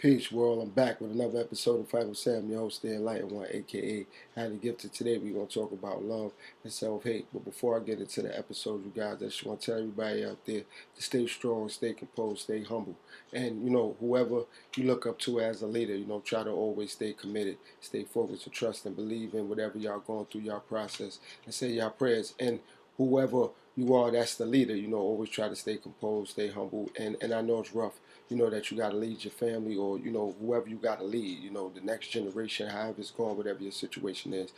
Peace, world. I'm back with another episode of Final Sam, your host, the Enlightened One, aka Highly Gifted. Today, we're going to talk about love and self hate. But before I get into the episode, you guys, I just want to tell everybody out there to stay strong, stay composed, stay humble. And, whoever you look up to as a leader, try to always stay committed, stay focused, and trust and believe in whatever y'all going through y'all process and say y'all prayers. And whoever you are, that's the leader, always try to stay composed, stay humble. And I know it's rough. That you got to lead your family or, whoever you got to lead, the next generation, however it's going, whatever your situation is,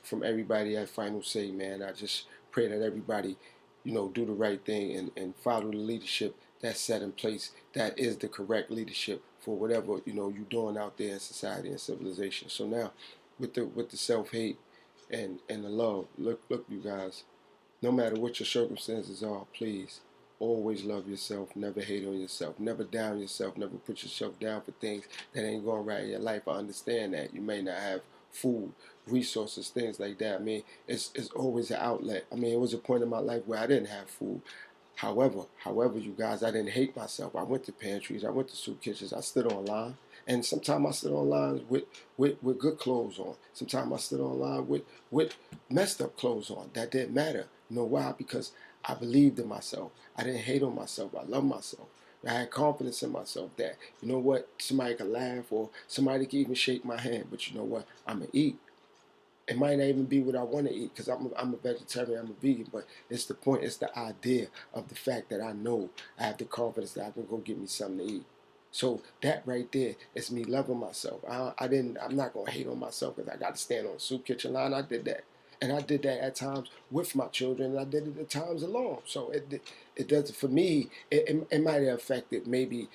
from everybody at Final Say, man, I just pray that everybody, do the right thing and follow the leadership that's set in place. That is the correct leadership for whatever, you're doing out there in society and civilization. So now with the self-hate and the love, look, you guys, no matter what your circumstances are, please always love yourself. Never hate on yourself. Never down yourself. Never put yourself down for things that ain't going right in your life. I understand that you may not have food, resources, things like that. I mean, it's always an outlet. I mean, it was a point in my life where I didn't have food. However, you guys, I didn't hate myself. I went to pantries. I went to soup kitchens. I stood online. And sometimes I stood online with good clothes on. Sometimes I stood online with messed up clothes on. That didn't matter. You know why? Because I believed in myself. I didn't hate on myself. I loved myself. I had confidence in myself that, you know what, somebody could laugh or somebody could even shake my hand. But you know what? I'm going to eat. It might not even be what I want to eat because I'm a vegetarian, I'm a vegan, but it's the point, it's the idea of the fact that I know I have the confidence that I can go get me something to eat. So that right there is me loving myself. I'm not going to hate on myself because I got to stand on a soup kitchen line. I did that. And I did that at times with my children, and I did it at times alone. So it does, for me, it might have affected maybe,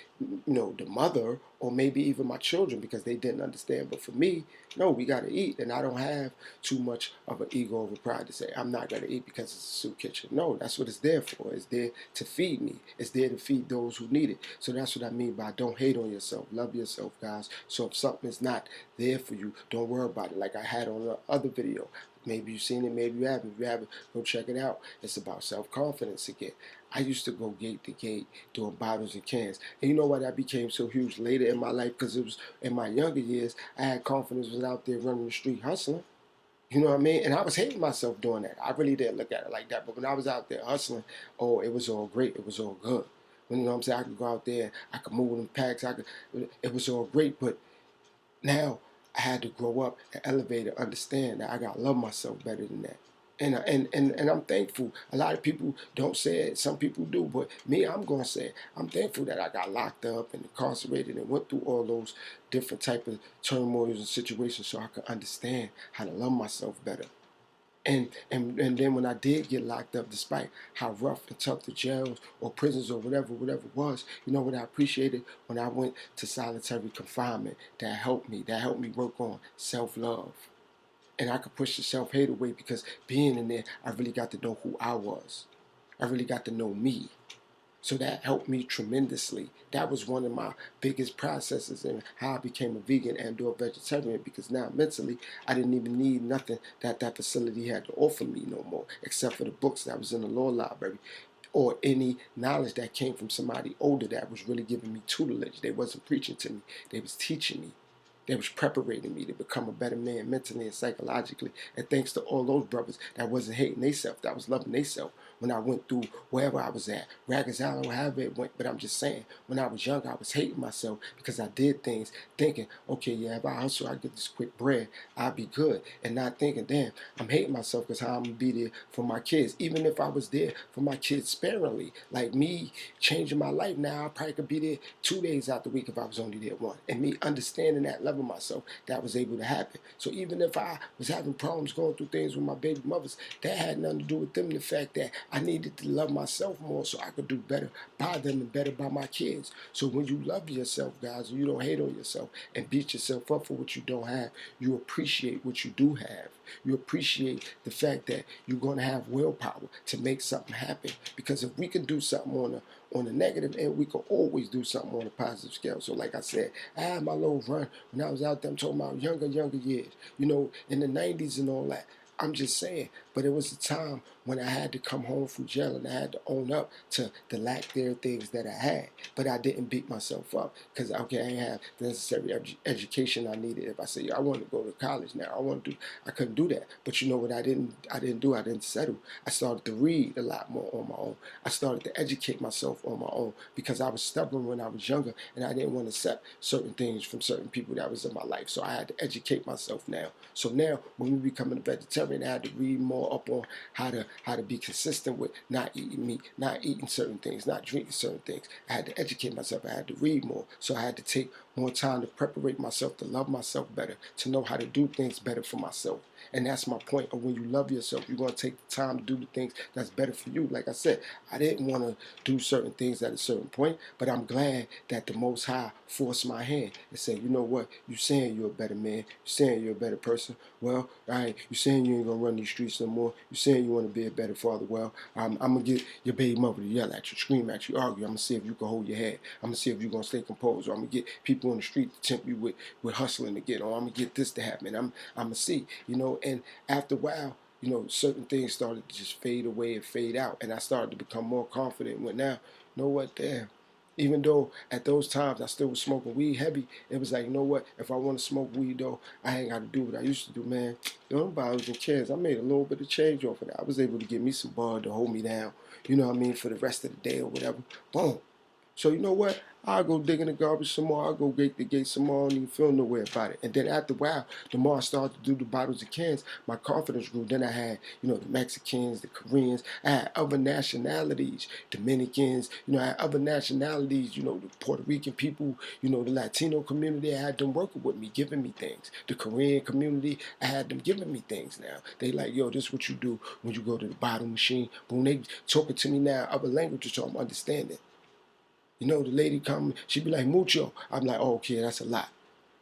the mother or maybe even my children because they didn't understand. But for me, no, we got to eat. And I don't have too much of an ego over pride to say, I'm not going to eat because it's a soup kitchen. No, that's what it's there for. It's there to feed me. It's there to feed those who need it. So that's what I mean by don't hate on yourself. Love yourself, guys. So if something is not there for you, don't worry about it. Like I had on the other video. Maybe you've seen it, maybe you haven't. If you haven't, go check it out. It's about self-confidence again. I used to go gate to gate doing bottles and cans. And you know why that became so huge later in my life? Because it was in my younger years, I had confidence, was out there running the street hustling. You know what I mean? And I was hating myself doing that. I really didn't look at it like that. But when I was out there hustling, oh, it was all great. It was all good. When, you know what I'm saying? I could go out there, I could move them packs. It was all great. But now I had to grow up and elevate and understand that I gotta love myself better than that. And I'm thankful. A lot of people don't say it. Some people do, but me, I'm gonna say it. I'm thankful that I got locked up and incarcerated and went through all those different type of turmoils and situations so I could understand how to love myself better. And then when I did get locked up, despite how rough and tough the jails or prisons or whatever it was, you know what I appreciated when I went to solitary confinement. That helped me. That helped me work on self-love, and I could push the self-hate away because being in there, I really got to know who I was. I really got to know me. So that helped me tremendously. That was one of my biggest processes in how I became a vegan and or a vegetarian because now mentally I didn't even need nothing that facility had to offer me no more except for the books that was in the law library or any knowledge that came from somebody older that was really giving me tutelage. They wasn't preaching to me. They was teaching me. They was preparing me to become a better man mentally and psychologically. And thanks to all those brothers that wasn't hating themselves, that was loving themselves when I went through wherever I was at, Raggers Island, however it went. But I'm just saying, when I was young, I was hating myself because I did things thinking, okay, yeah, if I hustle, I get this quick bread, I'll be good. And not thinking, damn, I'm hating myself because how I'm going to be there for my kids. Even if I was there for my kids sparingly, like me changing my life now, I probably could be there 2 days out the week if I was only there one. And me understanding that, loving myself, that was able to happen. So even if I was having problems going through things with my baby mothers, that had nothing to do with them. The fact that I needed to love myself more so I could do better by them and better by my kids. So when you love yourself, guys, and you don't hate on yourself and beat yourself up for what you don't have, you appreciate what you do have. You appreciate the fact that you're going to have willpower to make something happen. Because if we can do something on the negative end, we can always do something on a positive scale. So like I said, I had my little run when I was out there. I'm talking about younger years, in the 90s and all that. I'm just saying, but it was a time when I had to come home from jail and I had to own up to the lack there things that I had. But I didn't beat myself up because, okay, I didn't have the necessary education I needed. If I say, I want to go to college now, I couldn't do that. But you know what I didn't do? I didn't settle. I started to read a lot more on my own. I started to educate myself on my own because I was stubborn when I was younger and I didn't want to accept certain things from certain people that was in my life. So I had to educate myself now. So now when we becoming a vegetarian, I had to read more up on how to be consistent with not eating meat, not eating certain things, not drinking certain things. I had to educate myself. I had to read more. So I had to take more time to preparate myself, to love myself better, to know how to do things better for myself. And that's my point of when you love yourself, you're going to take the time to do the things that's better for you. Like I said, I didn't want to do certain things at a certain point, but I'm glad that the Most High forced my hand and said, you know what, you saying you're a better man, you saying you're a better person. Well, all right, you saying you ain't going to run these streets no more. You saying you want to be a better father. Well, I'm going to get your baby mother to yell at you, scream at you, argue. I'm going to see if you can hold your head. I'm going to see if you're going to stay composed. Or I'm going to get people on the street to tempt you with hustling to get on. I'm going to get this to happen. I'm going to see, you know, and after a while, you know, certain things started to just fade away and fade out. And I started to become more confident with now, you know what, damn. Even though at those times I still was smoking weed heavy, it was like, you know what, if I want to smoke weed though, I ain't got to do what I used to do, man. Them bottles and cans, I made a little bit of change off of that. I was able to get me some bud to hold me down, you know what I mean, for the rest of the day or whatever. Boom. So you know what? I'll go dig in the garbage some more. I'll go get the gate some more. I don't even feel no way about it. And then after a while, the more I started to do the bottles and cans, my confidence grew. Then I had, you know, the Mexicans, the Koreans. I had other nationalities, Dominicans. You know, I had other nationalities. You know, the Puerto Rican people. You know, the Latino community. I had them working with me, giving me things. The Korean community, I had them giving me things. Now they like, yo, this is what you do when you go to the bottle machine. But when they talking to me now, other languages, so I'm understanding. You know, the lady come, she be like, mucho. I'm like, oh, okay, that's a lot.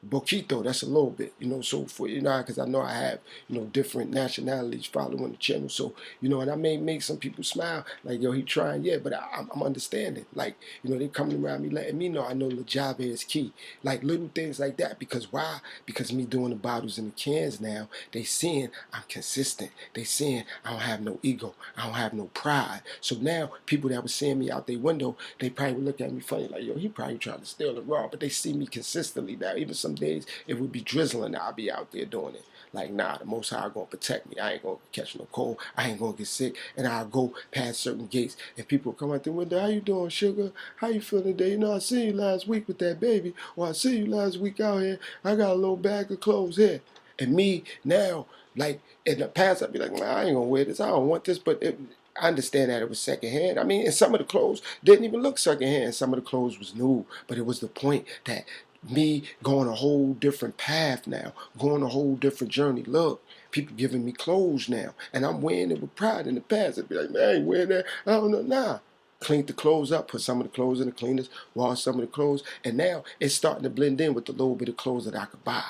Boquito, that's a little bit, you know, so for, you know, because I know I have, you know, different nationalities following the channel. So, you know, and I may make some people smile, like, yo, he trying, yeah, but I'm understanding. Like, you know, they coming around me letting me know I know the job is key. Like little things like that. Because why? Because me doing the bottles and the cans now, they seeing I'm consistent. They seeing I don't have no ego. I don't have no pride. So now people that was seeing me out their window, they probably would look at me funny, like, yo, he probably trying to steal and rob. But they see me consistently now. Even some days it would be drizzling, I'll be out there doing it. Like, nah, the Most High gonna protect me. I ain't gonna catch no cold. I ain't gonna get sick. And I'll go past certain gates, and people come out the window. How you doing, sugar? How you feeling today? You know, I seen you last week with that baby, or I see you last week out here. I got a little bag of clothes here. And me now, like in the past, I'd be like, nah, I ain't gonna wear this. I don't want this. But I understand that it was secondhand. I mean, and some of the clothes didn't even look secondhand. Some of the clothes was new, but it was the point that me going a whole different path now, going a whole different journey. Look, people giving me clothes now, and I'm wearing it with pride. In the past, I'd be like, man, I ain't wearing that. I don't know. Nah. Cleaned the clothes up, put some of the clothes in the cleaners, wash some of the clothes, and now it's starting to blend in with the little bit of clothes that I could buy.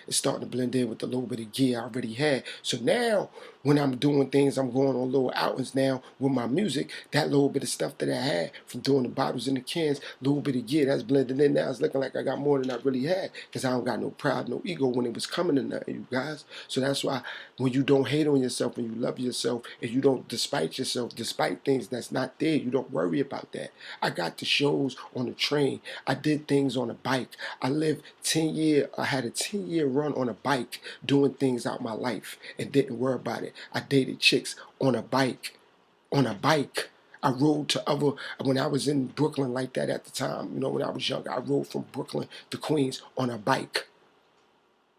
It's starting to blend in with the little bit of gear I already had. So now, when I'm doing things, I'm going on little outings now with my music. That little bit of stuff that I had from doing the bottles and the cans, little bit of gear that's blended in now. It's looking like I got more than I really had because I don't got no pride, no ego when it was coming to nothing, you guys. So that's why when you don't hate on yourself, when you love yourself, and you don't despite yourself, despite things that's not there, you don't worry about that. I got the shows on the train. I did things on a bike. I lived 10 years, I had a 10-year run on a bike doing things out my life and didn't worry about it. I dated chicks on a bike. On a bike. I rode to other, when I was in Brooklyn like that at the time, you know, when I was younger, I rode from Brooklyn to Queens on a bike.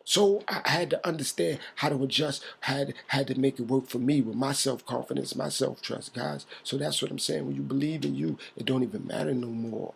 So I had to understand how to adjust, had to make it work for me with my self-confidence, my self-trust, guys. So that's what I'm saying. When you believe in you, it don't even matter no more.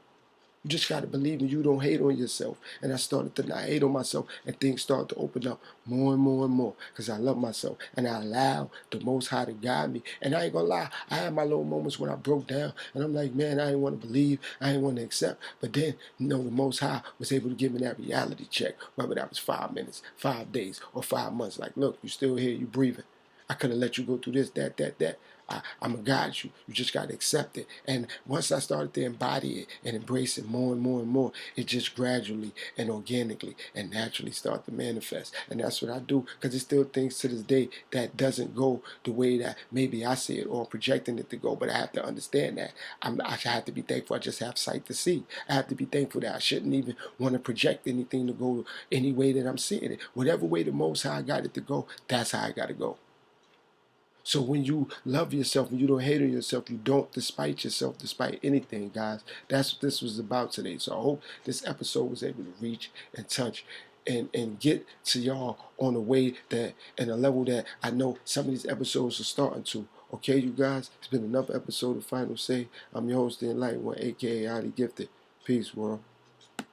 You just got to believe in you. Don't hate on yourself. And I started to not hate on myself, and things started to open up more and more and more because I love myself and I allow the Most High to guide me. And I ain't gonna lie, I had my little moments when I broke down and I'm like, man, I ain't want to believe, I ain't want to accept. But then, you know, the Most High was able to give me that reality check, whether that was 5 minutes, 5 days, or 5 months. Like, look, you still here, you breathing. I could have let you go through this, that. I'm going to guide you. You just got to accept it. And once I started to embody it and embrace it more and more and more, it just gradually and organically and naturally start to manifest. And that's what I do, because there's still things to this day that doesn't go the way that maybe I see it or I'm projecting it to go. But I have to understand that. I have to be thankful I just have sight to see. I have to be thankful that I shouldn't even want to project anything to go any way that I'm seeing it. Whatever way the Most High got it to go, that's how I got to go. So when you love yourself and you don't hate on yourself, you don't despite yourself, despite anything, guys. That's what this was about today. So I hope this episode was able to reach and touch and get to y'all on a way that, and a level that I know some of these episodes are starting to. Okay, you guys? It's been another episode of Final Say. I'm your host, the Enlightened One, a.k.a. Highly Gifted. Peace, world.